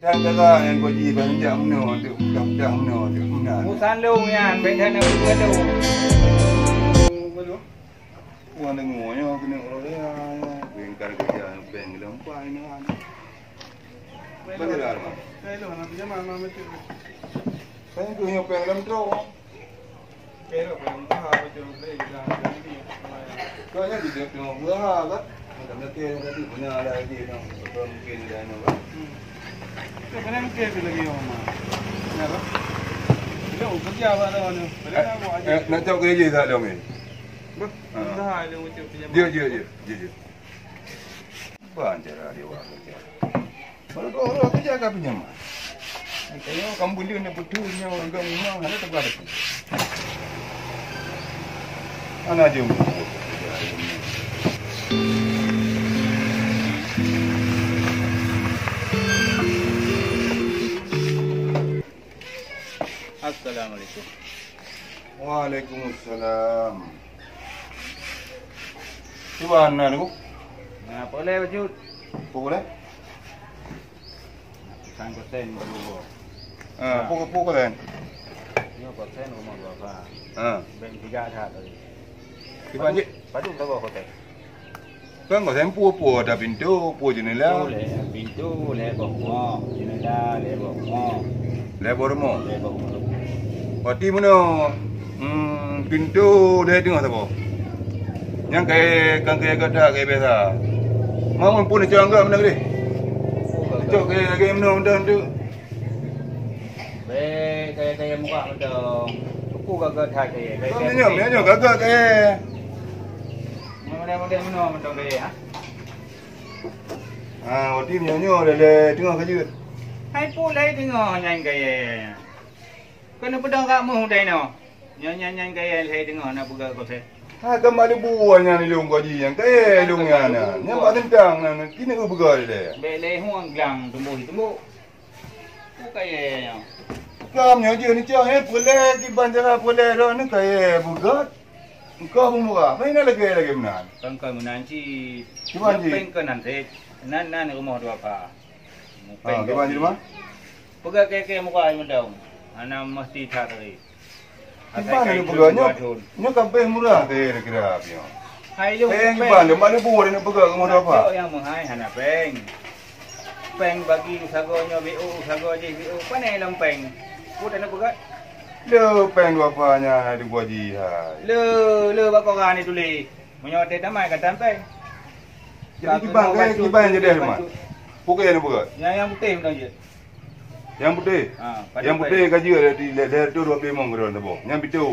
Dan kakak yang kau ji banyak mana tu, dah mana tu, mana. Musan lu yan, benten aku lu. Betul. Puan dengonya kena orang ya, bengkar kerja, beng lempai ni kan. Betul tak? Betul, nanti je mama mesti. Saya tu yang beng lem terus. Pero pun tak betul beli dah ni. Kau yang dia tengok murah kan? Macam nanti nanti punya ada lagi yang mungkin ada ni kan. Sekarang kita lagi mama. Kenapa? Kita kerja apa dah ni? Nak cakap kerja tak dah ni? Dah ada macam Dia. Banjar dia buat kerja. Kalau kau orang kerja apa punya mah? Kalau kamu beli ni betulnya orang kamu mah ada tak ada. Anak jom. Assalamualaikum. Waalaikumsalam. Tuan nak Nah, boleh wujud. boleh? Sangkut sen dulu. Pukul kan? Ini persen rumah berapa? Bank 3 dah tadi. Tuan je. Padu berapa hotel? Kan kau sempu dah pintu, jendela. Boleh pintu, lebar rumah, jendela, lebar rumah, Lebar rumah. lebar rumah. Pati mana? Pintu dia tengok apa? Yang kaya kata kaya biasa. Mau pun macam enggak mana ni? Cok kaya mana tu? Kaya muka macam aku gagak thai kaya. Kau ni gagak kaya. Mana macam kaya ha? Pati nyo le tengok kerja. Hai pun lai tengok nyan kaya. Kena pedang kat mu dai no. Nyan kaya lai tengok nak buka kau se. Kamu ada buahnya ni long kau yang kaya long yang yang badan tang kini kau begal le. Belai huang glang tumbuh. Ku kaya. Kamu je ni cah boleh di bandara boleh ro ni kaya bugat. Kau bumbuka, apa ini lagi mana? Kan kau menanci. Gimana? Peng ke nanti. Nan rumah dua apa? Gimana di rumah? Pegang kaya muka ayam daun. Anak mesti cari. Gimana ni pegangnya? Nya kampung murah deh kira apa? Hai lu. Peng gimana? Mana buat ni pegang rumah dua apa? Yang menghai anak peng. Peng bagi sagonya BO, sago je BO. Mana yang peng? Put anak pegang. Le peng dua apanya di buat jihad. Le bakal orang ni tulis. Menyotek damai kata peng. Jadi kiban jadi rumah. Pukul yang pegang. Yang putih betul je. Yang putih. Yang putih kaji ada di leher tu 2 limong kira tu. Yang bitu.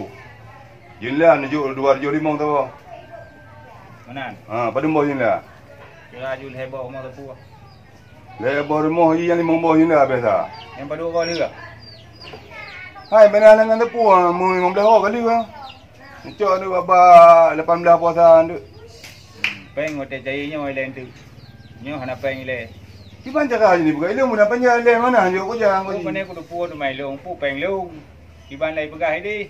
Jinlah nuju 2 limong tu. Mana? Pada mbah jinlah. Kira jul heboh rumah tepu. Lebar moh yang limong mbah jinlah biasa. Yang pada orang dia. Hai benar dengan tepu mu 15 orang kali kan. Cok tu apa 18 puasa tu. Peng hotel jayanya lain tu. Nyo hana peng le. Kiban cara ni bukan ilmu nak panjang le mana yo ko jangan ko. Ko kene ko pu tu mai long pu peng long. Kiban lai pegai di.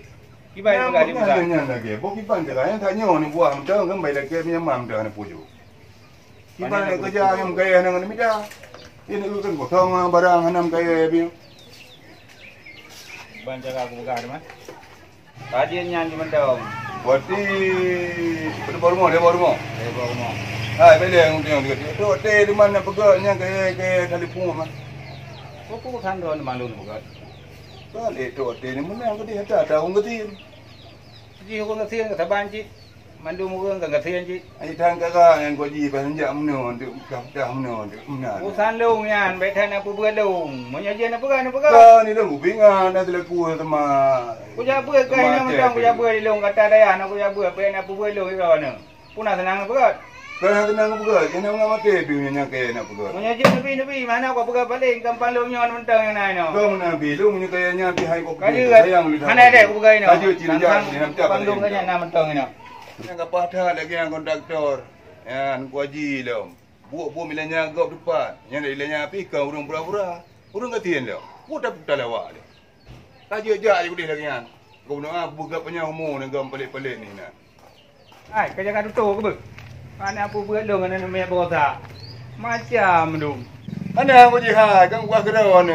Kiban pegai di muka. Yang lagi. Bo kiban cara yang tanya ni buah mendang kan bai lagi punya mam dah ni puju. Kiban le kerja yang gaya dengan mida. Ini kan gotong barang hanam gaya bi. Kiban cara aku pegai mah. Kajian nyan cuma dong. Wati baru mau dia baru mau. Heboh mau. Hai beli yang tengok dia. Tu teh di mana pegaknya gaya telefon mah. Ko kan don malu pegai. Kali tu teh ni mana ko dia ada orang kecil. Ji ko ngasih ke banci. Mandu muka ke ngasih ji. Ai tang kakak yang kau ji banyak mana tu dah mana tu mana. Usan long yan, beten apa buat long. Monya je nak pegai Kau ni dah ubingan dah terlaku sama. Ku ja buat kai na macam ku ja buat di long kata daya nak ku ja buat pe nak buat long ira na. Puna senang pegat. Kau tenang pegat, jangan ngamati dunia kaya nak pegat. Monya je nabi mana ku pegat paling kampang long nyon mentang yang nai no. Kau nabi lu punya kayanya pihai kau. Sayang lu. Mana ada ku pegai no. Kaju cinja ni nak kampang long kanya na mentang no. Yang apa dah lagi yang kontraktor. Yang ku haji lo. Buat milanya gop depan. Yang ilanya api kau urang pura-pura. Urang katien lo. Putar lawak dia. Kaju aja je lagi yang. Kau nak buka punya umur dengan pelik-pelik ni nak. Ai, kerja kan tutup ke ber? Mana apa buat long ana namanya bosa. Macam tu. Ana ko jihad kan gua kira ni.